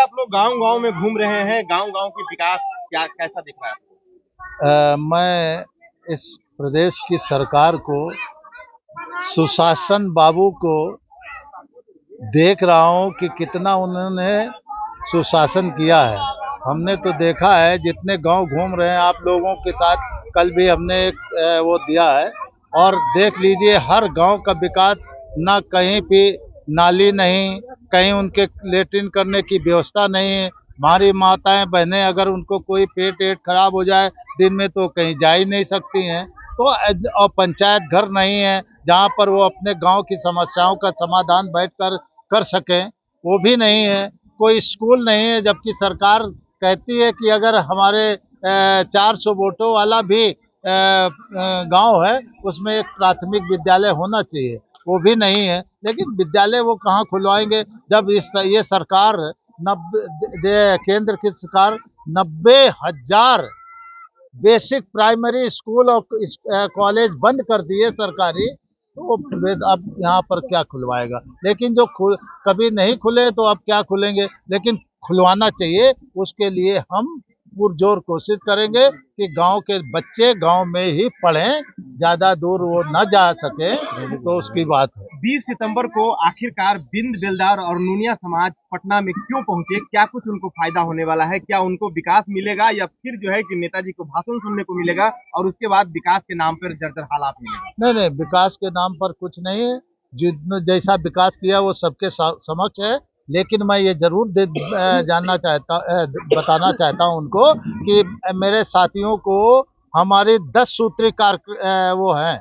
आप लोग गांव-गांव में घूम रहे हैं, गांव-गांव की विकास क्या कैसा दिख रहा है? मैं इस प्रदेश की सरकार को, सुशासन बाबू को देख रहा हूं कि कितना उन्होंने सुशासन किया है। हमने तो देखा है, जितने गांव घूम रहे हैं आप लोगों के साथ, कल भी हमने एक वो दिया है, और देख लीजिए हर गांव का विकास। ना कहीं भी नाली नहीं, कहीं उनके लेटरिन करने की व्यवस्था नहीं है। हमारी माताएं बहनें अगर उनको कोई पेट एट खराब हो जाए दिन में तो कहीं जा ही नहीं सकती हैं। तो और पंचायत घर नहीं है जहाँ पर वो अपने गांव की समस्याओं का समाधान बैठकर कर सकें, वो भी नहीं है। कोई स्कूल नहीं है, जबकि सरकार कहती है कि अगर हमारे 400 वोटों वाला भी गांव है उसमें एक प्राथमिक विद्यालय होना चाहिए, वो भी नहीं है। लेकिन विद्यालय वो कहाँ खुलवाएंगे जब ये सरकार केंद्र की सरकार 90,000 बेसिक प्राइमरी स्कूल और कॉलेज बंद कर दिए सरकारी। तो अब यहाँ पर क्या खुलवाएगा? लेकिन जो कभी नहीं खुले तो अब क्या खुलेंगे, लेकिन खुलवाना चाहिए। उसके लिए हम पुरजोर कोशिश करेंगे कि गांव के बच्चे गांव में ही पढ़ें, ज्यादा दूर वो न जा सके, तो उसकी बात है। 20 सितंबर को आखिरकार बिंद बेलदार और नूनिया समाज पटना में क्यों पहुंचे? क्या कुछ उनको फायदा होने वाला है? क्या उनको विकास मिलेगा या फिर जो है कि नेताजी को भाषण सुनने को मिलेगा और उसके बाद विकास के नाम पर जर्जर हालात मिलेगा? नहीं नहीं, विकास के नाम पर कुछ नहीं है। जितने जैसा विकास किया वो सबके समक्ष है। लेकिन मैं ये जरूर बताना चाहता हूँ उनको कि मेरे साथियों को हमारी 10 सूत्री वो है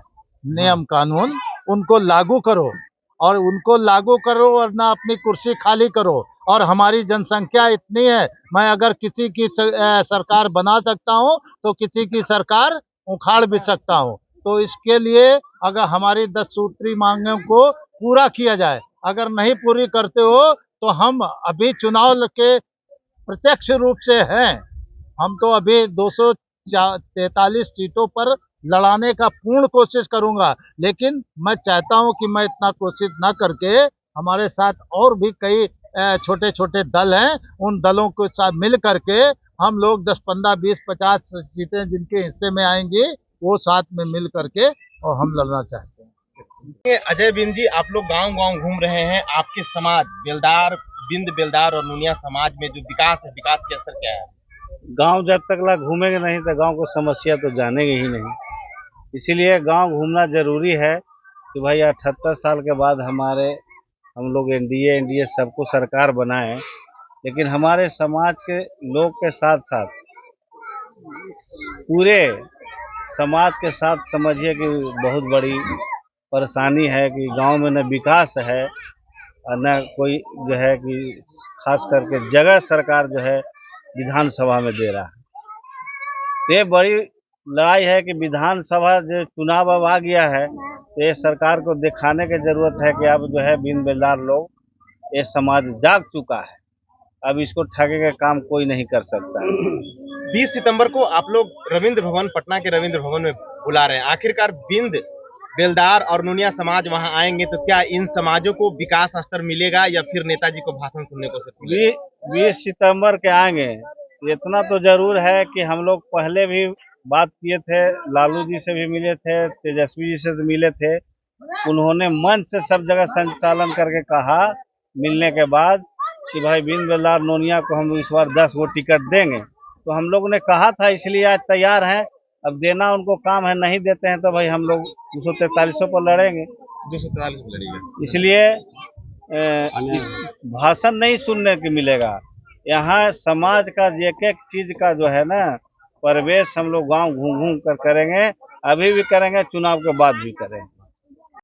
नियम कानून, उनको लागू करो, और उनको लागू करो वरना अपनी कुर्सी खाली करो। और हमारी जनसंख्या इतनी है, मैं अगर किसी की सरकार बना सकता हूँ तो किसी की सरकार उखाड़ भी सकता हूँ। तो इसके लिए अगर हमारी 10 सूत्री मांगों को पूरा किया जाए, अगर नहीं पूरी करते हो तो हम अभी चुनाव के प्रत्यक्ष रूप से हैं। हम तो अभी 243 सीटों पर लड़ाने का पूर्ण कोशिश करूंगा। लेकिन मैं चाहता हूं कि मैं इतना कोशिश ना करके, हमारे साथ और भी कई छोटे छोटे दल हैं, उन दलों के साथ मिल करके हम लोग 10, 15, 20, 50 सीटें जिनके हिस्से में आएंगी वो साथ में मिल करके और हम लड़ना चाहते हैं। अजय बिंद जी, आप लोग गांव-गांव घूम रहे हैं, आपके समाज बेलदार, बिंद बेलदार और नूनिया समाज में जो विकास है, विकास के असर क्या है? गांव जब तक ला घूमेंगे नहीं तो गांव को समस्या तो जानेंगे ही नहीं। इसीलिए गांव घूमना जरूरी है कि भाई 78 साल के बाद हम लोग एनडीए सबको सरकार बनाए, लेकिन हमारे समाज के लोग के साथ साथ पूरे समाज के साथ समझिए कि बहुत बड़ी परेशानी है कि गांव में न विकास है और न कोई जो है कि खास करके जगह सरकार जो है विधानसभा में दे रहा है। ये बड़ी लड़ाई है कि विधानसभा जो चुनाव अब आ गया है तो ये सरकार को दिखाने की जरूरत है कि अब जो है बिन बेलदार लोग, ये समाज जाग चुका है, अब इसको ठगे का काम कोई नहीं कर सकता। 20 सितंबर को आप लोग रविंद्र भवन, पटना के रविंद्र भवन में बुला रहे हैं। आखिरकार बिंद बेलदार और नूनिया समाज वहां आएंगे तो क्या इन समाजों को विकास स्तर मिलेगा या फिर नेताजी को भाषण सुनने को सिर्फ मिलेगा? 20 सितंबर के आएंगे, इतना तो जरूर है कि हम लोग पहले भी बात किए थे, लालू जी से भी मिले थे, तेजस्वी जी से भी मिले थे। उन्होंने मन से सब जगह संचालन करके कहा मिलने के बाद कि भाई बिन बेलदार नोनिया को हम इस बार 10 गो टिकट देंगे। तो हम लोग ने कहा था, इसलिए आज तैयार हैं। अब देना उनको काम है, नहीं देते हैं तो भाई हम लोग 243 पर लड़ेंगे। 243 लड़ेंगे। इसलिए इस भाषण नहीं सुनने को मिलेगा। यहाँ समाज का एक एक चीज का जो है ना प्रवेश हम लोग गांव घूम घूम कर करेंगे, अभी भी करेंगे, चुनाव के बाद भी करेंगे।